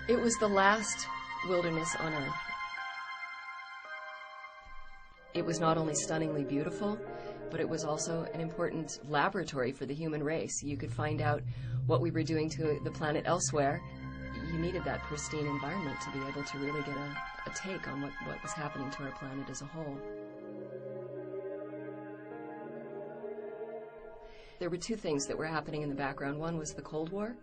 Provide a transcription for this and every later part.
It was the last wilderness on Earth. It was not only stunningly beautiful, but it was also an important laboratory for the human race. You could find out what we were doing to the planet elsewhere. You needed that pristine environment to be able to really get a take on what was happening to our planet as a whole. There were two things that were happening in the background. One was the Cold War,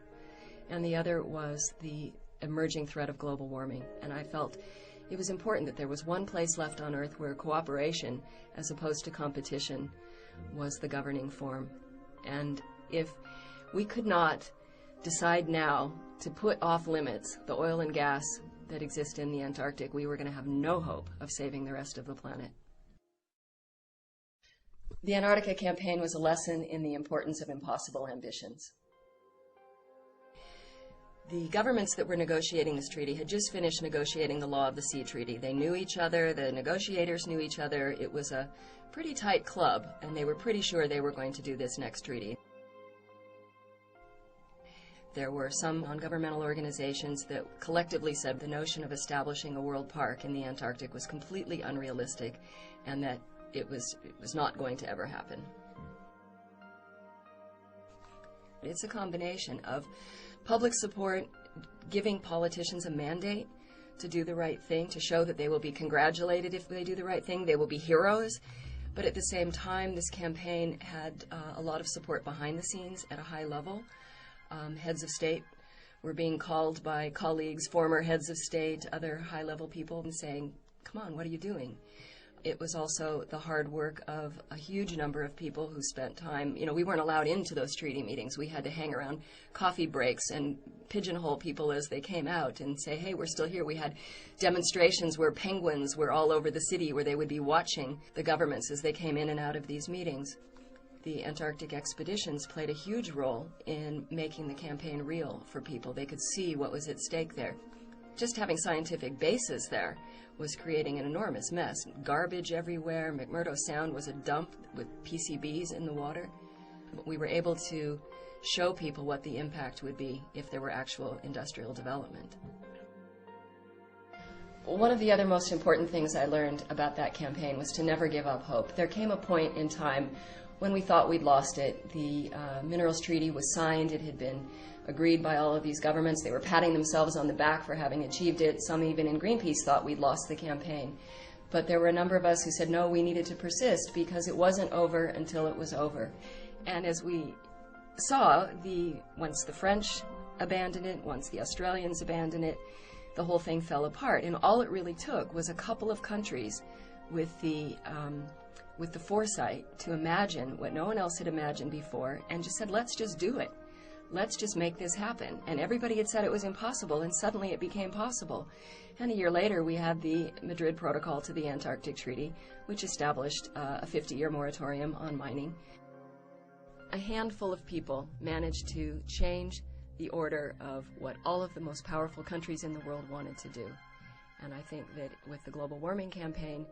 and the other was the emerging threat of global warming. And I felt it was important that there was one place left on Earth where cooperation, as opposed to competition, was the governing form. And if we could not decide now to put off limits the oil and gas that exist in the Antarctic, we were going to have no hope of saving the rest of the planet. The Antarctica campaign was a lesson in the importance of impossible ambitions. The governments that were negotiating this treaty had just finished negotiating the Law of the Sea Treaty. They knew each other, the negotiators knew each other. It was a pretty tight club, and they were pretty sure they were going to do this next treaty. There were some non-governmental organizations that collectively said the notion of establishing a world park in the Antarctic was completely unrealistic, and that it was not going to ever happen. It's a combination of public support, giving politicians a mandate to do the right thing, to show that they will be congratulated if they do the right thing, they will be heroes. But at the same time, this campaign had a lot of support behind the scenes at a high level. Heads of state were being called by colleagues, former heads of state, other high-level people, and saying, come on, what are you doing? It was also the hard work of a huge number of people who spent time. You know, we weren't allowed into those treaty meetings. We had to hang around coffee breaks and pigeonhole people as they came out and say, hey, we're still here. We had demonstrations where penguins were all over the city where they would be watching the governments as they came in and out of these meetings. The Antarctic expeditions played a huge role in making the campaign real for people. They could see what was at stake there. Just having scientific bases there was creating an enormous mess. Garbage everywhere. McMurdo Sound was a dump with PCBs in the water. We were able to show people what the impact would be if there were actual industrial development. One of the other most important things I learned about that campaign was to never give up hope. There came a point in time when we thought we'd lost it. The Minerals Treaty was signed. It had been agreed by all of these governments. They were patting themselves on the back for having achieved it. Some even in Greenpeace thought we'd lost the campaign. But there were a number of us who said, no, we needed to persist because it wasn't over until it was over. And as we saw, once the French abandoned it, once the Australians abandoned it, the whole thing fell apart. And all it really took was a couple of countries with the foresight to imagine what no one else had imagined before and just said, let's just do it. Let's just make this happen. And everybody had said it was impossible, and suddenly it became possible. And a year later, we had the Madrid Protocol to the Antarctic Treaty, which established a 50-year moratorium on mining. A handful of people managed to change the order of what all of the most powerful countries in the world wanted to do. And I think that with the global warming campaign,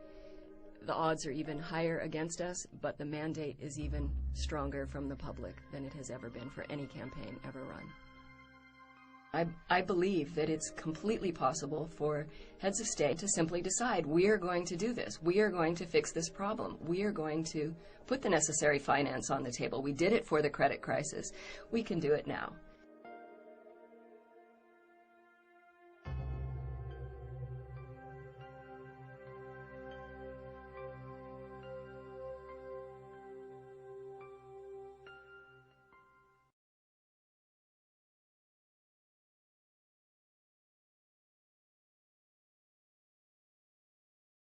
the odds are even higher against us, but the mandate is even stronger from the public than it has ever been for any campaign ever run. I believe that it's completely possible for heads of state to simply decide, we are going to do this. We are going to fix this problem. We are going to put the necessary finance on the table. We did it for the credit crisis. We can do it now.